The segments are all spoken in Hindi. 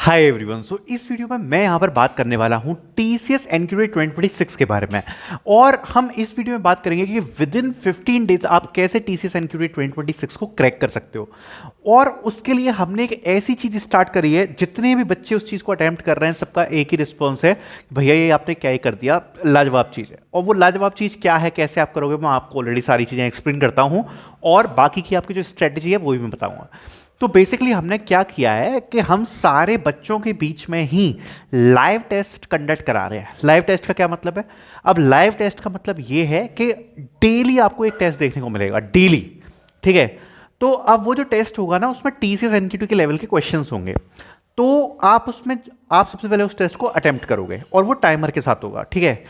Hi everyone. सो इस वीडियो में मैं यहाँ पर बात करने वाला हूँ TCS NQT 2026 के बारे में। और हम इस वीडियो में बात करेंगे कि विद इन 15 डेज आप कैसे TCS NQT 2026 को क्रैक कर सकते हो। और उसके लिए हमने एक ऐसी चीज़ स्टार्ट करी है, जितने भी बच्चे उस चीज़ को अटैम्प्ट कर रहे हैं सबका एक ही रिस्पॉन्स है, भैया ये आपने क्या ही कर दिया, लाजवाब चीज़ है। और वो लाजवाब चीज़ क्या है, कैसे आप करोगे, मैं आपको ऑलरेडी सारी चीज़ें एक्सप्लेन करता हूँ और बाकी की आपकी जो स्ट्रेटजी है वो भी मैं बताऊँगा। तो बेसिकली हमने क्या किया है कि हम सारे बच्चों के बीच में ही लाइव टेस्ट कंडक्ट करा रहे हैं। लाइव टेस्ट का क्या मतलब है? अब लाइव टेस्ट का मतलब ये है कि डेली आपको एक टेस्ट देखने को मिलेगा, डेली। ठीक है? तो अब वो जो टेस्ट होगा ना, उसमें TCS NQT के लेवल के क्वेश्चंस होंगे। तो आप सबसे पहले उस टेस्ट को अटेम्प्ट करोगे और वो टाइमर के साथ होगा। ठीक है?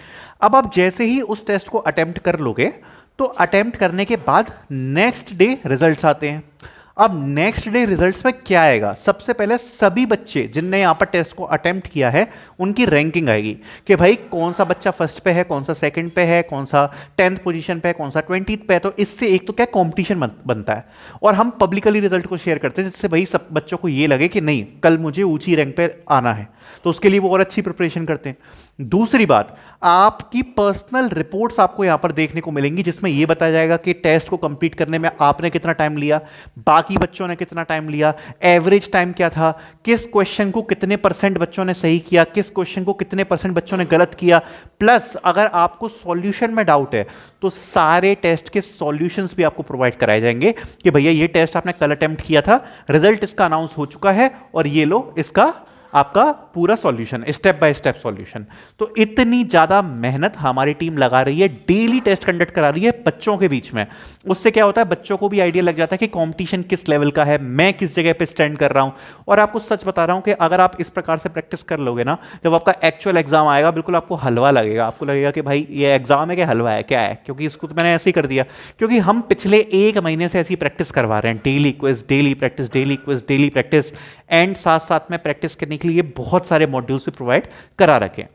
अब आप जैसे ही उस टेस्ट को अटेम्प्ट कर लोगे, तो अटेम्प्ट करने के बाद नेक्स्ट डे रिजल्ट्स आते हैं। अब नेक्स्ट डे रिजल्ट्स में क्या आएगा? सबसे पहले सभी बच्चे जिनने यहां पर टेस्ट को अटेम्प्ट किया है उनकी रैंकिंग आएगी कि भाई कौन सा बच्चा फर्स्ट पे है, कौन सा सेकंड पे है, कौन सा 10th पोजीशन पे है, कौन सा 20th पे है। तो इससे एक तो क्या कंपटीशन बनता है और हम पब्लिकली रिजल्ट को शेयर करते हैं, जिससे भाई सब बच्चों को ये लगे कि नहीं, कल मुझे ऊंची रैंक पे आना है। तो उसके लिए वो और अच्छी प्रिपरेशन करते हैं। दूसरी बात, आपकी पर्सनल रिपोर्ट्स आपको यहां पर देखने को मिलेंगी, जिसमें यह बताया जाएगा कि टेस्ट को कंप्लीट करने में आपने कितना टाइम लिया, बाकी बच्चों ने कितना टाइम लिया, एवरेज टाइम क्या था, किस क्वेश्चन को कितने % बच्चों ने सही किया, किस क्वेश्चन को कितने % बच्चों ने गलत किया। प्लस अगर आपको सॉल्यूशन में डाउट है तो सारे टेस्ट के सॉल्यूशंस भी आपको प्रोवाइड कराए जाएंगे कि भैया ये टेस्ट आपने कल अटेम्प्ट किया था, रिजल्ट इसका अनाउंस हो चुका है और ये लो इसका आपका पूरा solution, step by step solution. तो इतनी ज्यादा मेहनत हमारी टीम लगा रही है, डेली टेस्ट कंडक्ट करा रही है बच्चों के बीच में। उससे क्या होता है, बच्चों को भी आइडिया लग जाता है कि कंपटीशन किस लेवल का है, मैं किस जगह पे स्टैंड कर रहा हूं। और आपको सच बता रहा हूं कि अगर आप इस प्रकार से प्रैक्टिस कर लोगे ना, जब आपका एक्चुअल एग्जाम आएगा, बिल्कुल आपको हलवा लगेगा। आपको लगेगा कि भाई ये एग्जाम है कि हलवा है, क्या है, क्योंकि इसको तो मैंने ऐसे ही कर दिया। क्योंकि हम पिछले 1 महीने से ऐसी प्रैक्टिस करवा रहे हैं, daily quiz, daily practice, daily quiz, daily practice, and साथ साथ में प्रैक्टिस करने के लिए बहुत सारे मॉड्यूल्स भी प्रोवाइड करा रखे हैं।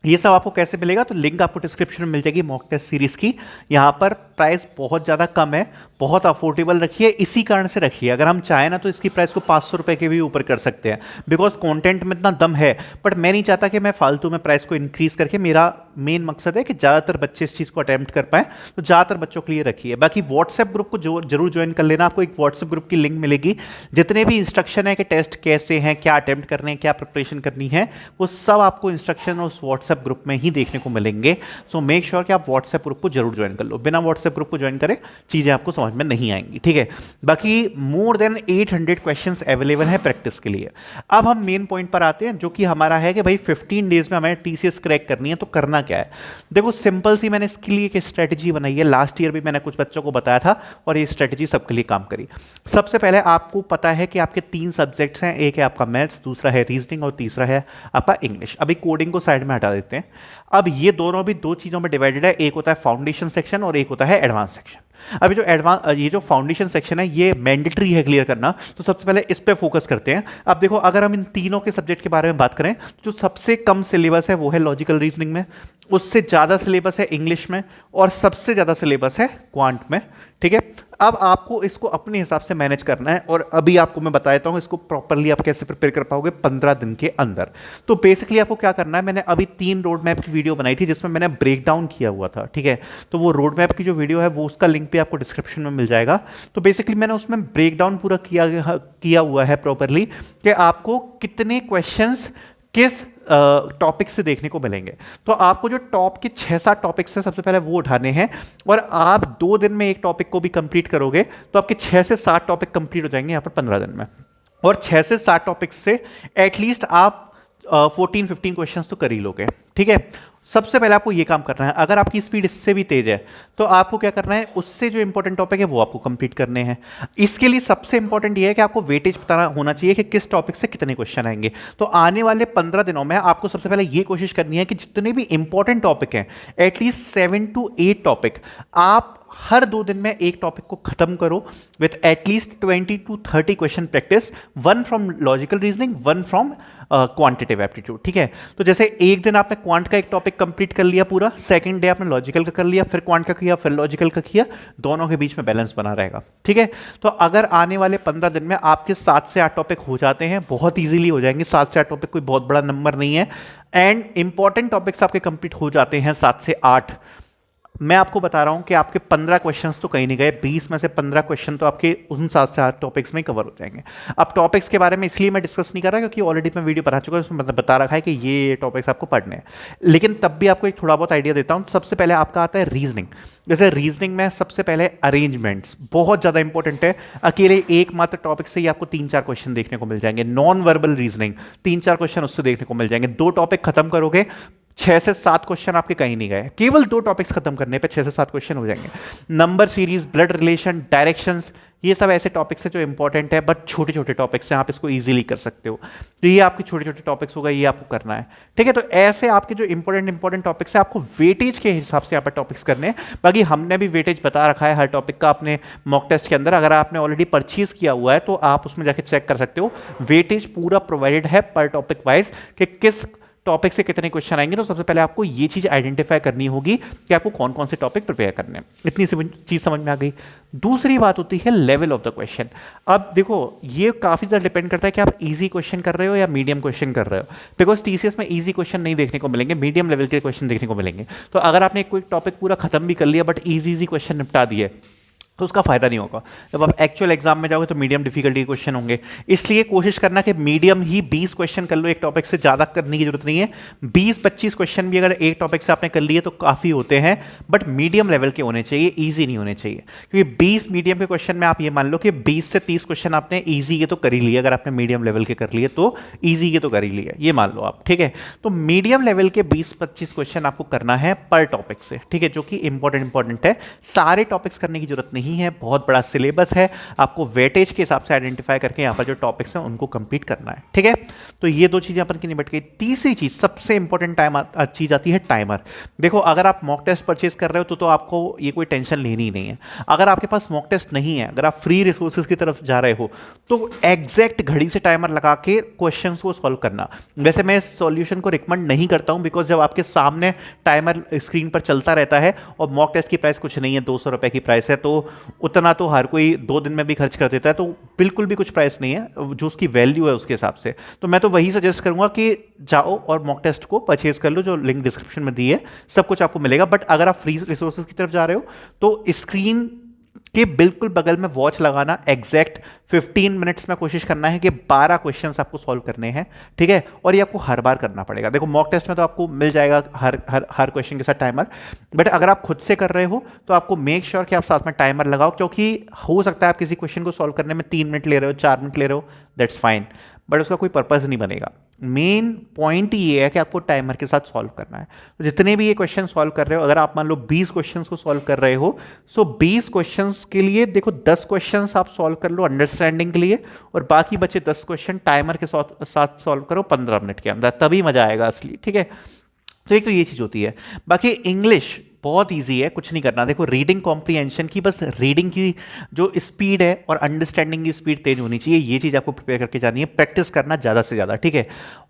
ये सब आपको कैसे मिलेगा? तो लिंक आपको डिस्क्रिप्शन में मिल जाएगी मॉक टेस्ट सीरीज की। यहां पर प्राइस बहुत ज़्यादा कम है, बहुत अफोर्डेबल रखी है, इसी कारण से रखी है। अगर हम चाहें ना तो इसकी प्राइस को 500 रुपए के भी ऊपर कर सकते हैं, बिकॉज कंटेंट में इतना दम है। बट मैं नहीं चाहता कि मैं फालतू में प्राइस को इंक्रीज करके, मेरा मेन मकसद है कि ज़्यादातर बच्चे इस चीज़ को अटेम्प्ट कर पाएं, तो ज़्यादातर बच्चों के लिए रखी है। बाकी व्हाट्सएप ग्रुप को जरूर ज्वाइन कर लेना, आपको एक व्हाट्सएप ग्रुप की लिंक मिलेगी। जितने भी इंस्ट्रक्शन है कि टेस्ट कैसे हैं, क्या अटेम्प्ट करने हैं, क्या प्रिपरेशन करनी है, वो सब आपको इंस्ट्रक्शन उस व्हाट्सएप ग्रुप में ही देखने को मिलेंगे। सो मेक श्योर कि आप व्हाट्सएप ग्रुप को जरूर ज्वाइन कर लो। बिना व्हाट्सएप ग्रुप को ज्वाइन करे चीजें आपको समझ में नहीं आएंगी। ठीक है? बाकी मोर देन 800 क्वेश्चंस अवेलेबल है प्रैक्टिस के लिए। अब हम मेन पॉइंट पर आते हैं, जो कि हमारा है कि भाई 15 डेज में हमें TCS क्रैक करनी है, तो करना क्या है? देखो सिंपल सी मैंने इसके लिए एक स्ट्रेटजी बनाई है। लास्ट ईयर भी मैंने कुछ बच्चों को बताया था और ये स्ट्रेटजी सबके लिए काम करी। सबसे पहले आपको पता है कि आपके 3 सब्जेक्ट्स हैं, एक है आपका मैथ्स, दूसरा है रीजनिंग और तीसरा है आपका इंग्लिश। अभी कोडिंग को साइड में हटा देते हैं। अब ये दोनों भी 2 चीजों में डिवाइडेड है, एक होता है फाउंडेशन सेक्शन और एक होता है एडवांस सेक्शन। अभी ये जो फाउंडेशन सेक्शन है ये मैंडेटरी है क्लियर करना, तो सबसे पहले इस पे फोकस करते हैं। अब देखो, अगर हम इन तीनों के सब्जेक्ट के बारे में बात करें, जो सबसे कम सिलेबस है वो है लॉजिकल रीजनिंग में, उससे ज्यादा सिलेबस है इंग्लिश में और सबसे ज्यादा सिलेबस है क्वांट में। ठीक है? अब आपको इसको अपने हिसाब से मैनेज करना है और अभी आपको मैं बता देता हूं इसको प्रॉपर्ली आप कैसे प्रिपेयर कर पाओगे 15 दिन के अंदर। तो बेसिकली आपको क्या करना है, मैंने अभी 3 रोड मैप की वीडियो बनाई थी जिसमें मैंने ब्रेक डाउन किया हुआ था। ठीक है? तो वो रोड मैप की जो वीडियो है वो उसका लिंक भी आपको डिस्क्रिप्शन में मिल जाएगा। तो बेसिकली मैंने उसमें ब्रेक डाउन पूरा किया हुआ है प्रॉपर्ली कि आपको कितने क्वेश्चंस किस टॉपिक से देखने को मिलेंगे। तो आपको जो टॉप के 6-7 टॉपिक्स हैं सबसे पहले वो उठाने हैं, और आप 2 दिन में एक टॉपिक को भी कंप्लीट करोगे तो आपके 6 से 7 टॉपिक कंप्लीट हो जाएंगे यहाँ पर 15 दिन में। और 6 से 7 टॉपिक्स से एटलीस्ट आप 14-15 क्वेश्चंस तो कर ही लोगे। ठीक है? सबसे पहले आपको यह काम करना है। अगर आपकी स्पीड इससे भी तेज है तो आपको क्या करना है, उससे जो इंपॉर्टेंट टॉपिक है वो आपको कंप्लीट करने हैं। इसके लिए सबसे इंपॉर्टेंट यह है कि आपको वेटेज पता होना चाहिए कि किस टॉपिक से कितने क्वेश्चन आएंगे। तो आने वाले 15 दिनों में आपको सबसे पहले यह कोशिश करनी है कि जितने भी इंपॉर्टेंट टॉपिक हैं, एटलीस्ट 7 to 8 टॉपिक आप हर 2 दिन में एक टॉपिक को खत्म करो with at least 20 to 30 question practice, 1 from logical reasoning, 1 from quantitative aptitude, ठीक है। तो जैसे एक दिन आपने क्वांट का एक टॉपिक कंप्लीट कर लिया पूरा, सेकंड डे आपने लॉजिकल का कर लिया, फिर क्वांट का किया, फिर लॉजिकल का किया, दोनों के बीच में बैलेंस बना रहेगा, ठीक है। तो अगर आने वाले 15 दिन में आपके 7 से 8 टॉपिक हो जाते हैं, बहुत ईजिली हो जाएंगे, 7 से 8 टॉपिक कोई बहुत बड़ा नंबर नहीं है, एंड इंपॉर्टेंट टॉपिक्स आपके कंप्लीट हो जाते हैं 7 से 8, मैं आपको बता रहा हूं कि आपके 15 क्वेश्चंस तो कहीं नहीं गए, 20 में से 15 क्वेश्चन तो आपके उन 7 से 8 टॉपिक्स में कवर हो जाएंगे। अब टॉपिक्स के बारे में इसलिए मैं डिस्कस नहीं कर रहा क्योंकि ऑलरेडी मैं वीडियो बना चुका हूं, उसमें मतलब बता रखा है कि ये टॉपिक्स आपको पढ़ने हैं, लेकिन तब भी आपको एक थोड़ा बहुत आइडिया देता हूं। सबसे पहले आपका आता है रीजनिंग। जैसे रीजनिंग में सबसे पहले अरेंजमेंट्स बहुत ज्यादा इंपॉर्टेंट है। अकेले एकमात्र टॉपिक से ही आपको 3-4 क्वेश्चन देखने को मिल जाएंगे। नॉन वर्बल रीजनिंग 3-4 क्वेश्चन उससे देखने को मिल जाएंगे। 2 टॉपिक खत्म करोगे, 6 से 7 क्वेश्चन आपके कहीं नहीं गए, केवल 2 टॉपिक्स खत्म करने पे 6 से 7 क्वेश्चन हो जाएंगे। Number series, blood relation, directions, ये सब ऐसे टॉपिक्स हैं जो इंपॉर्टेंट है, बट छोटे छोटे टॉपिक्स हैं, आप इसको इजीली कर सकते हो। तो ये आपके छोटे छोटे टॉपिक्स होगा, ये आपको करना है, ठीक है। तो ऐसे आपके जो इंपॉर्टेंट टॉपिक्स है, आपको वेटेज के हिसाब से यहाँ पर टॉपिक्स करने हैं। बाकी हमने भी वेटेज बता रखा है हर टॉपिक का अपने मॉक टेस्ट के अंदर, अगर आपने ऑलरेडी परचेज किया हुआ है तो आप उसमें जाके चेक कर सकते हो। वेटेज पूरा प्रोवाइडेड है पर टॉपिक वाइज कि किस टॉपिक से कितने क्वेश्चन आएंगे। तो सबसे पहले आपको ये चीज आइडेंटिफाई करनी होगी कि आपको कौन कौन से टॉपिक प्रिपेयर करने हैं। इतनी सी चीज समझ में आ गई। दूसरी बात होती है लेवल ऑफ द क्वेश्चन। अब देखो ये काफी ज्यादा डिपेंड करता है कि आप इजी क्वेश्चन कर रहे हो या मीडियम क्वेश्चन कर रहे हो, बिकॉज टीसीएस में इजी क्वेश्चन नहीं देखने को मिलेंगे, मीडियम लेवल के क्वेश्चन देखने को मिलेंगे। तो अगर आपने कोई टॉपिक पूरा खत्म भी कर लिया बट इजी क्वेश्चन निपटा दिए तो उसका फायदा नहीं होगा। जब आप एक्चुअल एग्जाम में जाओगे तो मीडियम डिफिकल्टी के क्वेश्चन होंगे, इसलिए कोशिश करना कि मीडियम ही 20 क्वेश्चन कर लो एक टॉपिक से, ज्यादा करने की जरूरत नहीं है। 20-25 क्वेश्चन भी अगर एक टॉपिक से आपने कर लिए तो काफी होते हैं, बट मीडियम लेवल के होने चाहिए, इजी नहीं होने चाहिए। क्योंकि 20 मीडियम के क्वेश्चन में आप ये मान लो कि 20 से 30 क्वेश्चन आपने ईजी के तो कर ही लिए, अगर आपने मीडियम लेवल के कर लिए तो ईजी के तो कर ही लिए, ये मान लो आप, ठीक है। तो मीडियम लेवल के 20-25 क्वेश्चन आपको करना है पर टॉपिक से, ठीक है, जो कि इंपॉर्टेंट है। सारे टॉपिक्स करने की जरूरत नहीं है, बहुत बड़ा सिलेबस है, आपको वेटेज के हिसाब से आइडेंटिफाई करके यहां पर जो टॉपिक्स हैं उनको कंप्लीट करना है, ठीक है। तो ये 2 चीजें अपन की निपट गई। तीसरी चीज, सबसे इंपॉर्टेंट चीज आती है टाइमर। देखो अगर आप मॉक टेस्ट परचेज कर रहे हो तो आपको ये कोई टेंशन लेनी ही नहीं है। अगर आपके पास मॉक टेस्ट नहीं है, अगर आप फ्री रिसोर्सेज की तरफ जा रहे हो तो एग्जैक्ट घड़ी से टाइमर लगा के क्वेश्चन को सॉल्व करना। वैसे मैं इस सॉल्यूशन को रिकमेंड नहीं करता हूं, बिकॉज जब आपके सामने टाइमर स्क्रीन पर चलता रहता है और मॉक टेस्ट की प्राइस कुछ नहीं है, 200 रुपए की प्राइस है, तो उतना तो हर कोई 2 दिन में भी खर्च कर देता है, तो बिल्कुल भी कुछ प्राइस नहीं है जो उसकी वैल्यू है उसके हिसाब से। तो मैं तो वही सजेस्ट करूंगा कि जाओ और मॉक टेस्ट को परचेज कर लो, जो लिंक डिस्क्रिप्शन में दी है, सब कुछ आपको मिलेगा। बट अगर आप फ्री रिसोर्सेज की तरफ जा रहे हो तो स्क्रीन के बिल्कुल बगल में वॉच लगाना, एग्जैक्ट 15 मिनट्स में कोशिश करना है कि 12 क्वेश्चंस आपको सॉल्व करने हैं, ठीक है। और ये आपको हर बार करना पड़ेगा। देखो मॉक टेस्ट में तो आपको मिल जाएगा हर क्वेश्चन के साथ टाइमर, बट अगर आप खुद से कर रहे हो तो आपको मेक श्योर कि आप साथ में टाइमर लगाओ, क्योंकि हो सकता है आप किसी क्वेश्चन को सॉल्व करने में 3 मिनट ले रहे हो, 4 मिनट ले रहे हो, दैट्स फाइन, बट उसका कोई पर्पज नहीं बनेगा। मेन पॉइंट ये है कि आपको टाइमर के साथ सॉल्व करना है। तो जितने भी ये क्वेश्चन सॉल्व कर रहे हो, अगर आप मान लो 20 क्वेश्चंस को सॉल्व कर रहे हो, सो 20 क्वेश्चंस के लिए देखो 10 क्वेश्चंस आप सॉल्व कर लो अंडरस्टैंडिंग के लिए, और बाकी बचे 10 क्वेश्चन टाइमर के साथ सॉल्व करो 15 मिनट के अंदर, तभी मजा आएगा असली, ठीक है। तो एक तो ये चीज होती है। बाकी इंग्लिश बहुत इजी है, कुछ नहीं करना। देखो रीडिंग कॉम्प्रीहेंशन की, बस रीडिंग की जो स्पीड है और अंडरस्टैंडिंग की स्पीड तेज होनी चाहिए, ये चीज आपको प्रिपेयर करके जानी है, प्रैक्टिस करना ज्यादा से ज्यादा, ठीक है।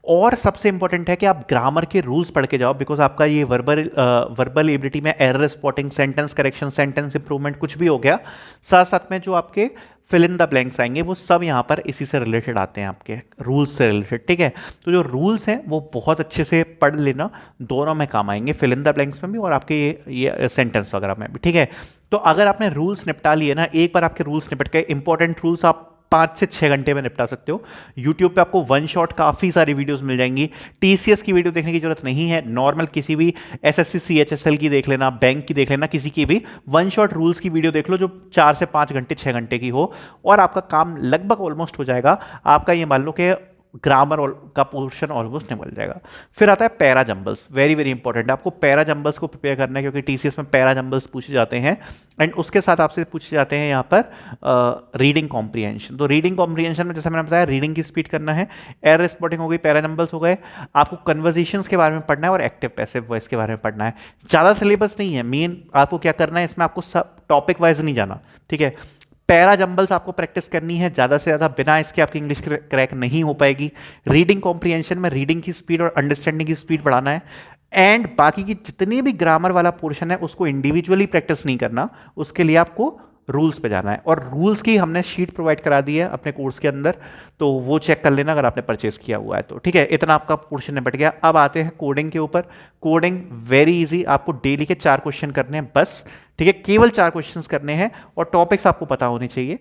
और सबसे इंपॉर्टेंट है कि आप ग्रामर के रूल्स पढ़ के जाओ, बिकॉज आपका ये वर्बल एबिलिटी में error spotting, sentence correction, sentence improvement कुछ भी हो गया, साथ साथ में जो आपके फिल इन द ब्लैंक्स आएंगे वो सब यहाँ पर इसी से रिलेटेड आते हैं, आपके रूल्स से रिलेटेड, ठीक है। तो जो रूल्स हैं वो बहुत अच्छे से पढ़ लेना, दोनों में काम आएंगे, फिल इन द ब्लैंक्स में भी और आपके ये सेंटेंस वगैरह में भी, ठीक है। तो अगर आपने रूल्स निपटा लिए ना, एक बार आपके रूल्स निपट गए, इंपॉर्टेंट रूल्स आप 5 से 6 घंटे में निपटा सकते हो। यूट्यूब पे आपको वन शॉट काफ़ी सारी वीडियोस मिल जाएंगी। टीसीएस की वीडियो देखने की जरूरत नहीं है, नॉर्मल किसी भी एसएससी सीएचएसएल की देख लेना, बैंक की देख लेना, किसी की भी वन शॉट रूल्स की वीडियो देख लो जो 4 से 5 घंटे 6 घंटे की हो, और आपका काम लगभग ऑलमोस्ट हो जाएगा। आपका ये मान लो कि ग्रामर का पोर्शन ऑलमोस्ट निकल जाएगा। फिर आता है para jumbles, very very important. आपको पैरा जंबल्स को प्रिपेयर करना है क्योंकि टीसीएस में पैरा जंबल्स पूछे जाते हैं एंड उसके साथ आपसे पूछे जाते हैं यहाँ पर रीडिंग कॉम्प्रिहेंशन। तो रीडिंग कॉम्प्रिहेंशन में जैसे मैंने बताया रीडिंग की स्पीड करना है, एरर स्पॉटिंग हो गई, पैरा जंबल्स हो गए, आपको कन्वर्जेशंस के बारे में पढ़ना है और एक्टिव पैसिव वॉइस के बारे में पढ़ना है। ज़्यादा सिलेबस नहीं है, मेन आपको क्या करना है इसमें, आपको सब टॉपिक वाइज नहीं जाना, ठीक है। पैरा जंबल्स आपको प्रैक्टिस करनी है ज़्यादा से ज़्यादा, बिना इसके आपकी इंग्लिश क्रैक नहीं हो पाएगी। रीडिंग कॉम्प्रिहेंशन में रीडिंग की स्पीड और अंडरस्टैंडिंग की स्पीड बढ़ाना है एंड बाकी की जितनी भी ग्रामर वाला पोर्शन है उसको इंडिविजुअली प्रैक्टिस नहीं करना, उसके लिए आपको रूल्स पे जाना है। और रूल्स की हमने शीट प्रोवाइड करा दी है अपने कोर्स के अंदर, तो वो चेक कर लेना अगर आपने परचेस किया हुआ है तो, ठीक है। इतना आपका पोर्शन निपट गया। अब आते हैं कोडिंग के ऊपर। कोडिंग वेरी इजी, आपको डेली के 4 क्वेश्चन करने हैं बस, ठीक है, केवल 4 क्वेश्चंस करने हैं और टॉपिक्स आपको पता होने चाहिए।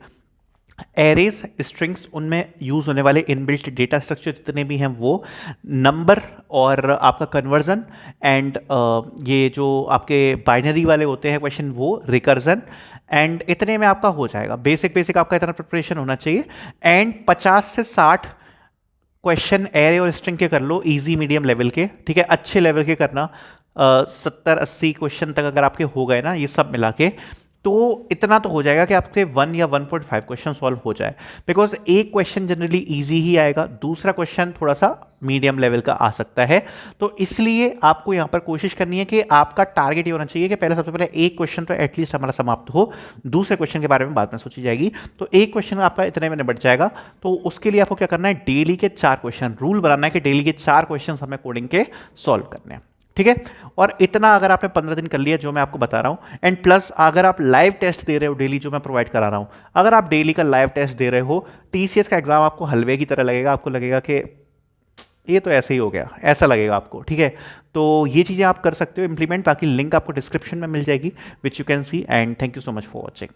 एरेज, स्ट्रिंग्स, उनमें यूज होने वाले इनबिल्ट डेटा स्ट्रक्चर जितने भी हैं वो, नंबर और आपका कन्वर्जन एंड ये जो आपके बाइनरी वाले होते हैं क्वेश्चन वो रिकर्जन, एंड इतने में आपका हो जाएगा। बेसिक बेसिक आपका इतना प्रिपरेशन होना चाहिए एंड 50 से 60 क्वेश्चन एरे और स्ट्रिंग के कर लो, इजी मीडियम लेवल के, ठीक है, अच्छे लेवल के करना। 70-80 क्वेश्चन तक अगर आपके हो गए ना ये सब मिला के, तो इतना तो हो जाएगा कि आपके 1 या 1.5 क्वेश्चन सॉल्व हो जाए। बिकॉज एक क्वेश्चन जनरली इजी ही आएगा, दूसरा क्वेश्चन थोड़ा सा मीडियम लेवल का आ सकता है। तो इसलिए आपको यहां पर कोशिश करनी है कि आपका टारगेट ये होना चाहिए कि पहले सबसे पहले एक क्वेश्चन तो एटलीस्ट हमारा समाप्त हो, दूसरे क्वेश्चन के बारे में बाद में सोची जाएगी। तो एक क्वेश्चन आपका इतने में निपट जाएगा। तो उसके लिए आपको क्या करना है, डेली के 4 क्वेश्चन, रूल बनाना है कि डेली के 4 क्वेश्चन हमें कोडिंग के सॉल्व करने हैं, ठीक है। और इतना अगर आपने 15 दिन कर लिया जो मैं आपको बता रहा हूं, एंड प्लस अगर आप लाइव टेस्ट दे रहे हो डेली जो मैं प्रोवाइड करा रहा हूं, अगर आप डेली का लाइव टेस्ट दे रहे हो, टीसीएस का एग्जाम आपको हलवे की तरह लगेगा, आपको लगेगा कि ये तो ऐसे ही हो गया, ऐसा लगेगा आपको, ठीक है। तो ये चीजें आप कर सकते हो इंप्लीमेंट, बाकी लिंक आपको डिस्क्रिप्शन में मिल जाएगी which you can see. And thank you so much for watching.